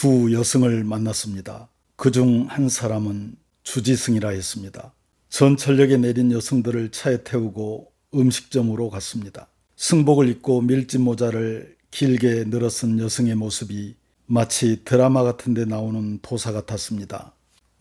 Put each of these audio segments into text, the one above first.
두 여성을 만났습니다. 그중 한 사람은 주지승이라 했습니다. 전철역에 내린 여성들을 차에 태우고 음식점으로 갔습니다. 승복을 입고 밀짚 모자를 길게 늘어쓴 여성의 모습이 마치 드라마 같은 데 나오는 도사 같았습니다.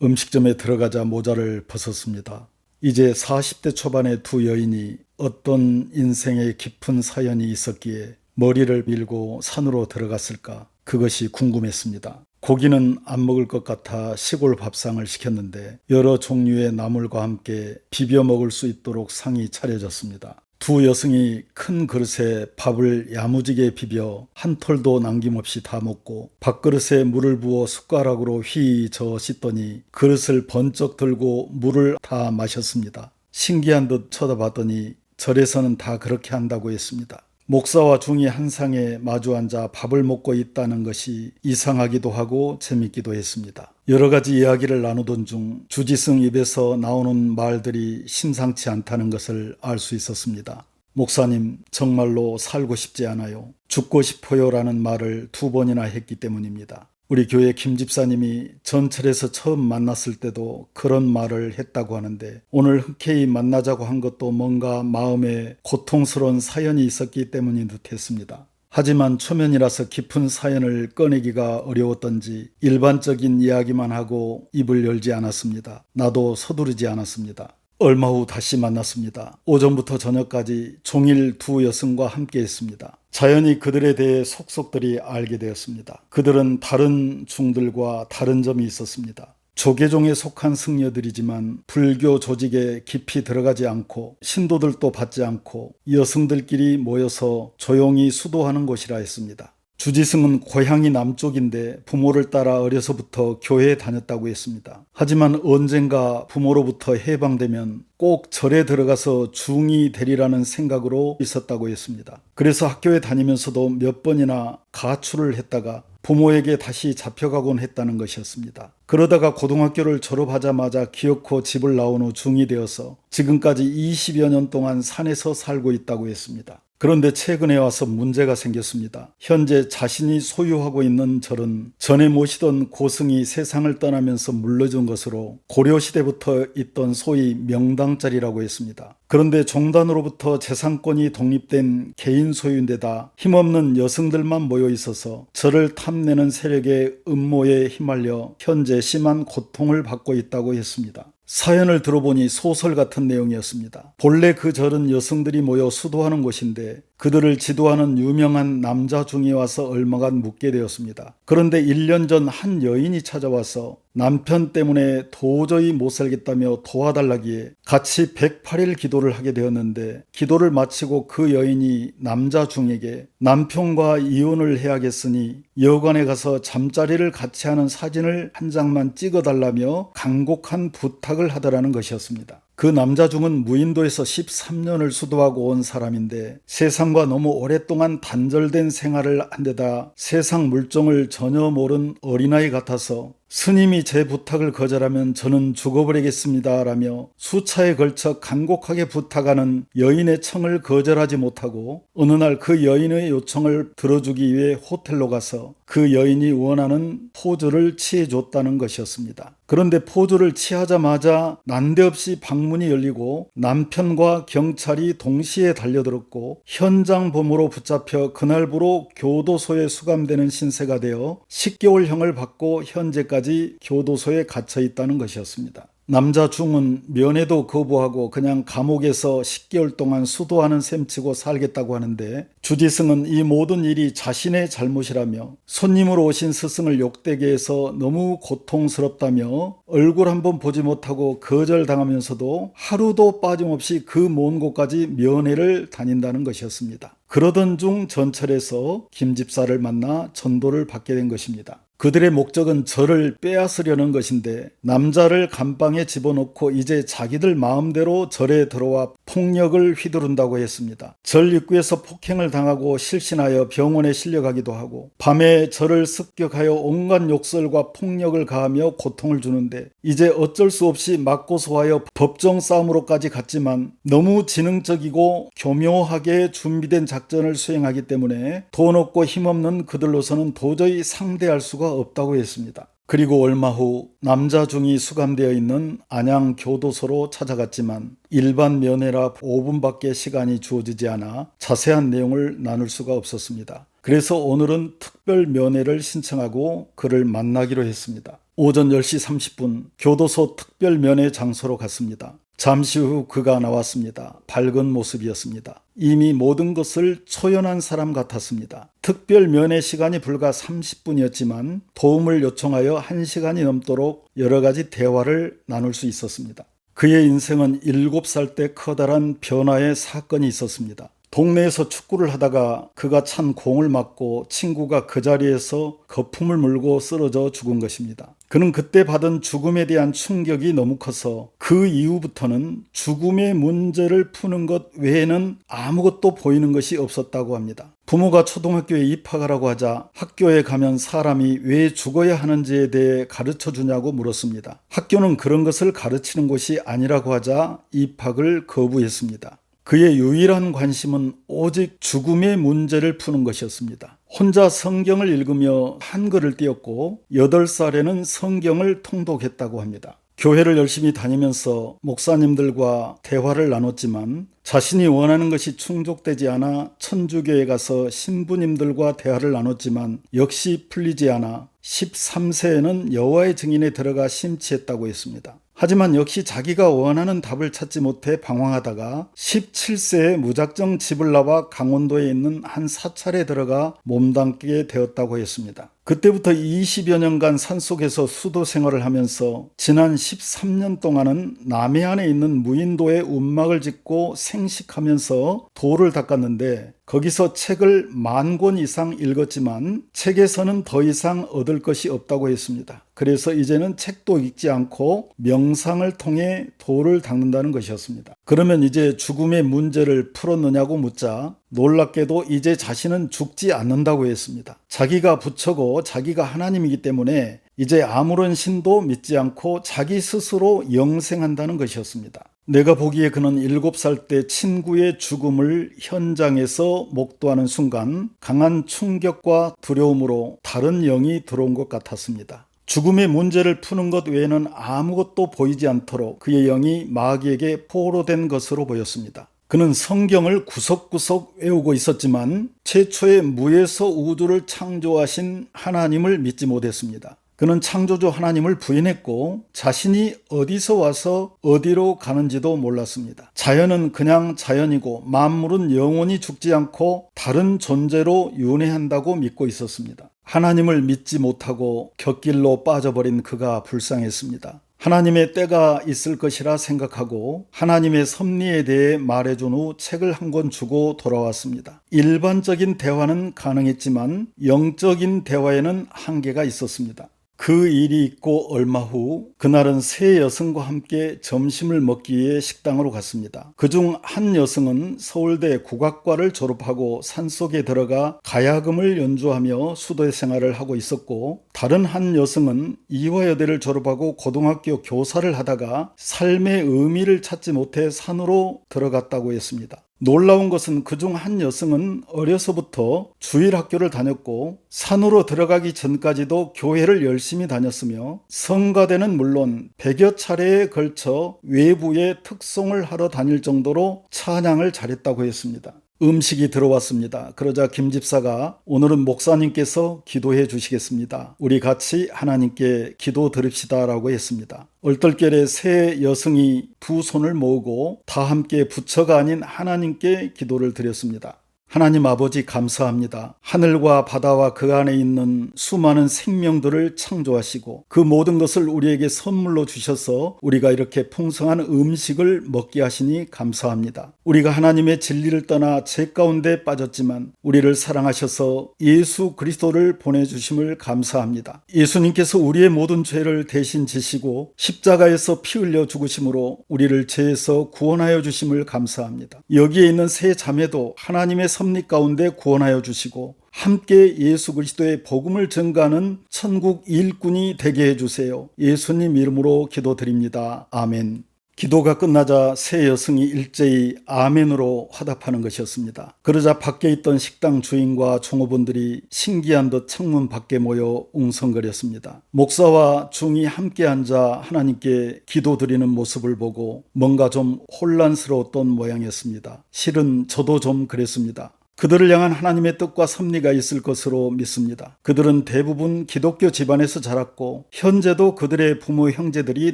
음식점에 들어가자 모자를 벗었습니다. 이제 40대 초반의 두 여인이 어떤 인생의 깊은 사연이 있었기에 머리를 밀고 산으로 들어갔을까, 그것이 궁금했습니다. 고기는 안 먹을 것 같아 시골 밥상을 시켰는데 여러 종류의 나물과 함께 비벼 먹을 수 있도록 상이 차려졌습니다. 두 여성이 큰 그릇에 밥을 야무지게 비벼 한 톨도 남김없이 다 먹고 밥그릇에 물을 부어 숟가락으로 휘 저어 씻더니 그릇을 번쩍 들고 물을 다 마셨습니다. 신기한 듯 쳐다봤더니 절에서는 다 그렇게 한다고 했습니다. 목사와 중이 한 상에 마주 앉아 밥을 먹고 있다는 것이 이상하기도 하고 재밌기도 했습니다. 여러 가지 이야기를 나누던 중 주지승 입에서 나오는 말들이 심상치 않다는 것을 알 수 있었습니다. 목사님, 정말로 살고 싶지 않아요. 죽고 싶어요 라는 말을 2번이나 했기 때문입니다. 우리 교회 김 집사님이 전철에서 처음 만났을 때도 그런 말을 했다고 하는데 오늘 흔쾌히 만나자고 한 것도 뭔가 마음에 고통스러운 사연이 있었기 때문인 듯 했습니다. 하지만 초면이라서 깊은 사연을 꺼내기가 어려웠던지 일반적인 이야기만 하고 입을 열지 않았습니다. 나도 서두르지 않았습니다. 얼마 후 다시 만났습니다. 오전부터 저녁까지 종일 두 여성과 함께 했습니다. 자연히 그들에 대해 속속들이 알게 되었습니다. 그들은 다른 중들과 다른 점이 있었습니다. 조계종에 속한 승려들이지만 불교 조직에 깊이 들어가지 않고 신도들도 받지 않고 여성들끼리 모여서 조용히 수도하는 곳이라 했습니다. 주지승은 고향이 남쪽인데 부모를 따라 어려서부터 교회에 다녔다고 했습니다. 하지만 언젠가 부모로부터 해방되면 꼭 절에 들어가서 중이 되리라는 생각으로 있었다고 했습니다. 그래서 학교에 다니면서도 몇 번이나 가출을 했다가 부모에게 다시 잡혀가곤 했다는 것이었습니다. 그러다가 고등학교를 졸업하자마자 기어코 집을 나온 후 중이 되어서 지금까지 20여 년 동안 산에서 살고 있다고 했습니다. 그런데 최근에 와서 문제가 생겼습니다. 현재 자신이 소유하고 있는 절은 전에 모시던 고승이 세상을 떠나면서 물러준 것으로 고려시대부터 있던 소위 명당자리라고 했습니다. 그런데 종단으로부터 재산권이 독립된 개인 소유인데다 힘없는 여성들만 모여 있어서 절을 탐내는 세력의 음모에 휘말려 현재 심한 고통을 받고 있다고 했습니다. 사연을 들어보니 소설 같은 내용이었습니다. 본래 그 절은 여성들이 모여 수도하는 곳인데 그들을 지도하는 유명한 남자 중이 와서 얼마간 묵게 되었습니다. 그런데 1년 전 한 여인이 찾아와서 남편 때문에 도저히 못 살겠다며 도와달라기에 같이 108일 기도를 하게 되었는데 기도를 마치고 그 여인이 남자 중에게 남편과 이혼을 해야겠으니 여관에 가서 잠자리를 같이 하는 사진을 한 장만 찍어달라며 간곡한 부탁을 하더라는 것이었습니다. 그 남자 중은 무인도에서 13년을 수도하고 온 사람인데 세상과 너무 오랫동안 단절된 생활을 한 데다 세상 물정을 전혀 모른 어린아이 같아서 스님이 제 부탁을 거절하면 저는 죽어버리겠습니다 라며 수차에 걸쳐 간곡하게 부탁하는 여인의 청을 거절하지 못하고 어느 날 그 여인의 요청을 들어주기 위해 호텔로 가서 그 여인이 원하는 포즈를 취해줬다는 것이었습니다. 그런데 포즈를 취하자마자 난데없이 방문이 열리고 남편과 경찰이 동시에 달려들었고 현장 범으로 붙잡혀 그날부로 교도소에 수감되는 신세가 되어 10개월형을 받고 현재까지 교도소에 갇혀 있다는 것이었습니다. 남자 중은 면회도 거부하고 그냥 감옥에서 10개월 동안 수도하는 셈치고 살겠다고 하는데 주지승은 이 모든 일이 자신의 잘못이라며 손님으로 오신 스승을 욕되게 해서 너무 고통스럽다며 얼굴 한번 보지 못하고 거절당하면서도 하루도 빠짐없이 그 먼 곳까지 면회를 다닌다는 것이었습니다. 그러던 중 전철에서 김 집사를 만나 전도를 받게 된 것입니다. 그들의 목적은 저를 빼앗으려는 것인데 남자를 감방에 집어넣고 이제 자기들 마음대로 절에 들어와 폭력을 휘두른다고 했습니다. 절 입구에서 폭행을 당하고 실신하여 병원에 실려가기도 하고 밤에 저를 습격하여 온갖 욕설과 폭력을 가하며 고통을 주는데 이제 어쩔 수 없이 맞고 소하여 법정 싸움으로까지 갔지만 너무 지능적이고 교묘하게 준비된 작전을 수행하기 때문에 돈 없고 힘없는 그들로서는 도저히 상대할 수가 없다고 했습니다. 그리고 얼마 후 남자 중이 수감되어 있는 안양 교도소로 찾아갔지만 일반 면회라 5분밖에 시간이 주어지지 않아 자세한 내용을 나눌 수가 없었습니다. 그래서 오늘은 특별 면회를 신청하고 그를 만나기로 했습니다. 오전 10시 30분 교도소 특별 면회 장소로 갔습니다. 잠시 후 그가 나왔습니다. 밝은 모습이었습니다. 이미 모든 것을 초연한 사람 같았습니다. 특별 면회 시간이 불과 30분이었지만 도움을 요청하여 1시간이 넘도록 여러 가지 대화를 나눌 수 있었습니다. 그의 인생은 7살 때 커다란 변화의 사건이 있었습니다. 동네에서 축구를 하다가 그가 찬 공을 맞고 친구가 그 자리에서 거품을 물고 쓰러져 죽은 것입니다. 그는 그때 받은 죽음에 대한 충격이 너무 커서 그 이후부터는 죽음의 문제를 푸는 것 외에는 아무것도 보이는 것이 없었다고 합니다. 부모가 초등학교에 입학하라고 하자 학교에 가면 사람이 왜 죽어야 하는지에 대해 가르쳐 주냐고 물었습니다. 학교는 그런 것을 가르치는 곳이 아니라고 하자 입학을 거부했습니다. 그의 유일한 관심은 오직 죽음의 문제를 푸는 것이었습니다. 혼자 성경을 읽으며 한글을 띄었고 8살에는 성경을 통독했다고 합니다. 교회를 열심히 다니면서 목사님들과 대화를 나눴지만 자신이 원하는 것이 충족되지 않아 천주교에 가서 신부님들과 대화를 나눴지만 역시 풀리지 않아 13세에는 여호와의 증인에 들어가 심취했다고 했습니다. 하지만 역시 자기가 원하는 답을 찾지 못해 방황하다가 17세에 무작정 집을 나와 강원도에 있는 한 사찰에 들어가 몸담게 되었다고 했습니다. 그때부터 20여 년간 산속에서 수도 생활을 하면서 지난 13년 동안은 남해안에 있는 무인도에 움막을 짓고 생식하면서 돌을 닦았는데 거기서 책을 10,000권 이상 읽었지만 책에서는 더 이상 얻을 것이 없다고 했습니다. 그래서 이제는 책도 읽지 않고 명상을 통해 돌을 닦는다는 것이었습니다. 그러면 이제 죽음의 문제를 풀었느냐고 묻자 놀랍게도 이제 자신은 죽지 않는다고 했습니다. 자기가 부처고 자기가 하나님이기 때문에 이제 아무런 신도 믿지 않고 자기 스스로 영생한다는 것이었습니다. 내가 보기에 그는 7살 때 친구의 죽음을 현장에서 목도하는 순간 강한 충격과 두려움으로 다른 영이 들어온 것 같았습니다. 죽음의 문제를 푸는 것 외에는 아무것도 보이지 않도록 그의 영이 마귀에게 포로된 것으로 보였습니다. 그는 성경을 구석구석 외우고 있었지만 최초의 무에서 우주를 창조하신 하나님을 믿지 못했습니다. 그는 창조주 하나님을 부인했고 자신이 어디서 와서 어디로 가는지도 몰랐습니다. 자연은 그냥 자연이고 만물은 영원히 죽지 않고 다른 존재로 윤회한다고 믿고 있었습니다. 하나님을 믿지 못하고 곁길로 빠져버린 그가 불쌍했습니다. 하나님의 때가 있을 것이라 생각하고 하나님의 섭리에 대해 말해준 후 책을 한 권 주고 돌아왔습니다. 일반적인 대화는 가능했지만 영적인 대화에는 한계가 있었습니다. 그 일이 있고 얼마 후 그날은 세 여성과 함께 점심을 먹기 위해 식당으로 갔습니다. 그중 한 여성은 서울대 국악과를 졸업하고 산속에 들어가 가야금을 연주하며 수도 생활을 하고 있었고 다른 한 여성은 이화여대를 졸업하고 고등학교 교사를 하다가 삶의 의미를 찾지 못해 산으로 들어갔다고 했습니다. 놀라운 것은 그중 한 여성은 어려서부터 주일학교를 다녔고 산으로 들어가기 전까지도 교회를 열심히 다녔으며 성가대는 물론 100여 차례에 걸쳐 외부에 특송을 하러 다닐 정도로 찬양을 잘했다고 했습니다. 음식이 들어왔습니다. 그러자 김 집사가 오늘은 목사님께서 기도해 주시겠습니다. 우리 같이 하나님께 기도 드립시다 라고 했습니다. 얼떨결에 세 여성이 두 손을 모으고 다 함께 부처가 아닌 하나님께 기도를 드렸습니다. 하나님 아버지 감사합니다. 하늘과 바다와 그 안에 있는 수많은 생명들을 창조하시고 그 모든 것을 우리에게 선물로 주셔서 우리가 이렇게 풍성한 음식을 먹게 하시니 감사합니다. 우리가 하나님의 진리를 떠나 죄 가운데 빠졌지만 우리를 사랑하셔서 예수 그리스도를 보내주심을 감사합니다. 예수님께서 우리의 모든 죄를 대신 지시고 십자가에서 피 흘려 죽으심으로 우리를 죄에서 구원하여 주심을 감사합니다. 여기에 있는 세 자매도 하나님의 섭리 가운데 구원하여 주시고 함께 예수 그리스도의 복음을 전가하는 천국 일꾼이 되게 해주세요. 예수님 이름으로 기도드립니다. 아멘. 기도가 끝나자 세 여성이 일제히 아멘으로 화답하는 것이었습니다. 그러자 밖에 있던 식당 주인과 종업원들이 신기한 듯 창문 밖에 모여 웅성거렸습니다. 목사와 중이 함께 앉아 하나님께 기도드리는 모습을 보고 뭔가 좀 혼란스러웠던 모양이었습니다. 실은 저도 좀 그랬습니다. 그들을 향한 하나님의 뜻과 섭리가 있을 것으로 믿습니다. 그들은 대부분 기독교 집안에서 자랐고 현재도 그들의 부모 형제들이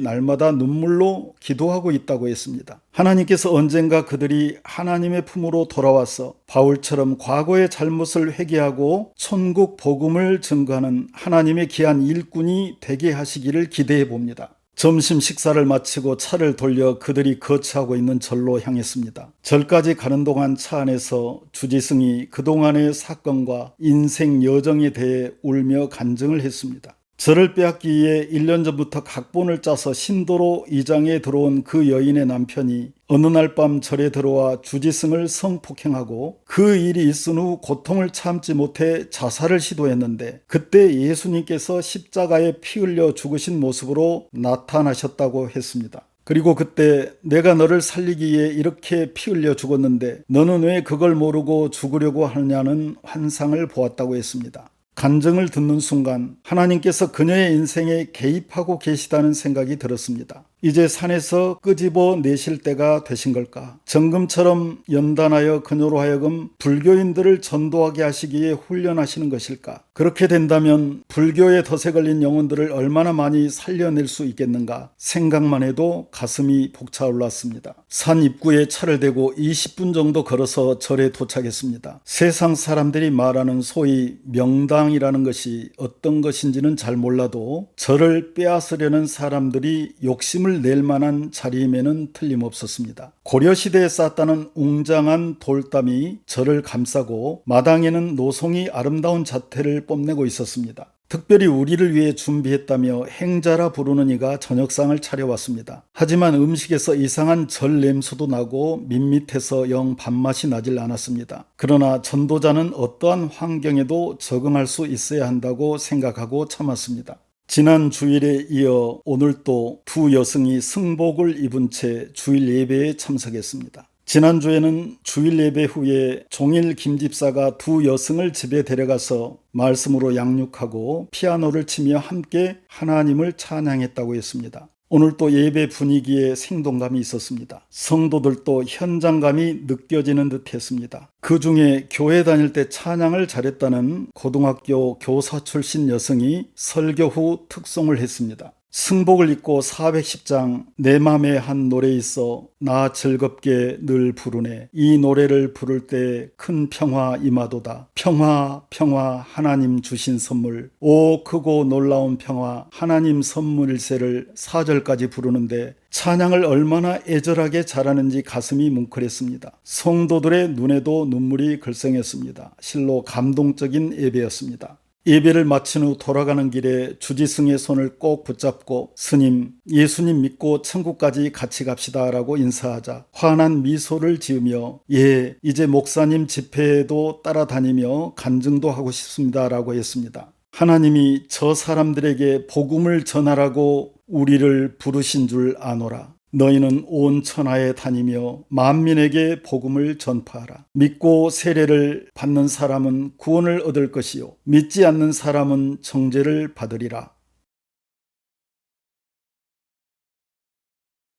날마다 눈물로 기도하고 있다고 했습니다. 하나님께서 언젠가 그들이 하나님의 품으로 돌아와서 바울처럼 과거의 잘못을 회개하고 천국 복음을 증거하는 하나님의 귀한 일꾼이 되게 하시기를 기대해 봅니다. 점심 식사를 마치고 차를 돌려 그들이 거처하고 있는 절로 향했습니다. 절까지 가는 동안 차 안에서 주지승이 그동안의 사건과 인생 여정에 대해 울며 간증을 했습니다. 저를 빼앗기 위해 1년 전부터 각본을 짜서 신도로 이장에 들어온 그 여인의 남편이 어느 날 밤 절에 들어와 주지승을 성폭행하고 그 일이 있은 후 고통을 참지 못해 자살을 시도했는데 그때 예수님께서 십자가에 피 흘려 죽으신 모습으로 나타나셨다고 했습니다. 그리고 그때 내가 너를 살리기 위해 이렇게 피 흘려 죽었는데 너는 왜 그걸 모르고 죽으려고 하느냐는 환상을 보았다고 했습니다. 간증을 듣는 순간 하나님께서 그녀의 인생에 개입하고 계시다는 생각이 들었습니다. 이제 산에서 끄집어 내실 때가 되신 걸까? 정금처럼 연단하여 그녀로 하여금 불교인들을 전도하게 하시기 위해 훈련하시는 것일까? 그렇게 된다면 불교의 덫에 걸린 영혼들을 얼마나 많이 살려낼 수 있겠는가? 생각만 해도 가슴이 벅차올랐습니다. 산 입구에 차를 대고 20분 정도 걸어서 절에 도착했습니다. 세상 사람들이 말하는 소위 명당이라는 것이 어떤 것인지는 잘 몰라도 절을 빼앗으려는 사람들이 욕심을 낼 만한 자리임에는 틀림없었습니다. 고려시대에 쌓았다는 웅장한 돌담이 절을 감싸고 마당에는 노송이 아름다운 자태를 뽐내고 있었습니다. 특별히 우리를 위해 준비했다며 행자라 부르는 이가 저녁상을 차려왔습니다. 하지만 음식에서 이상한 절 냄새도 나고 밋밋해서 영 밥맛이 나질 않았습니다. 그러나 전도자는 어떠한 환경에도 적응할 수 있어야 한다고 생각하고 참았습니다. 지난 주일에 이어 오늘 또 두 여성이 승복을 입은 채 주일 예배에 참석했습니다. 지난주에는 주일 예배 후에 종일 김집사가 두 여성을 집에 데려가서 말씀으로 양육하고 피아노를 치며 함께 하나님을 찬양했다고 했습니다. 오늘 또 예배 분위기에 생동감이 있었습니다. 성도들도 현장감이 느껴지는 듯 했습니다. 그 중에 교회 다닐 때 찬양을 잘했다는 고등학교 교사 출신 여성이 설교 후 특송을 했습니다. 승복을 입고 410장 내 맘에 한 노래 있어 나 즐겁게 늘 부르네. 이 노래를 부를 때 큰 평화 임하도다. 평화 평화 하나님 주신 선물 오 크고 놀라운 평화 하나님 선물일세를 4절까지 부르는데 찬양을 얼마나 애절하게 잘하는지 가슴이 뭉클했습니다. 성도들의 눈에도 눈물이 글썽였습니다. 실로 감동적인 예배였습니다. 예배를 마친 후 돌아가는 길에 주지승의 손을 꼭 붙잡고 스님, 예수님 믿고 천국까지 같이 갑시다 라고 인사하자 환한 미소를 지으며 예, 이제 목사님 집회에도 따라다니며 간증도 하고 싶습니다 라고 했습니다. 하나님이 저 사람들에게 복음을 전하라고 우리를 부르신 줄 아노라. 너희는 온 천하에 다니며 만민에게 복음을 전파하라. 믿고 세례를 받는 사람은 구원을 얻을 것이요 믿지 않는 사람은 정죄를 받으리라.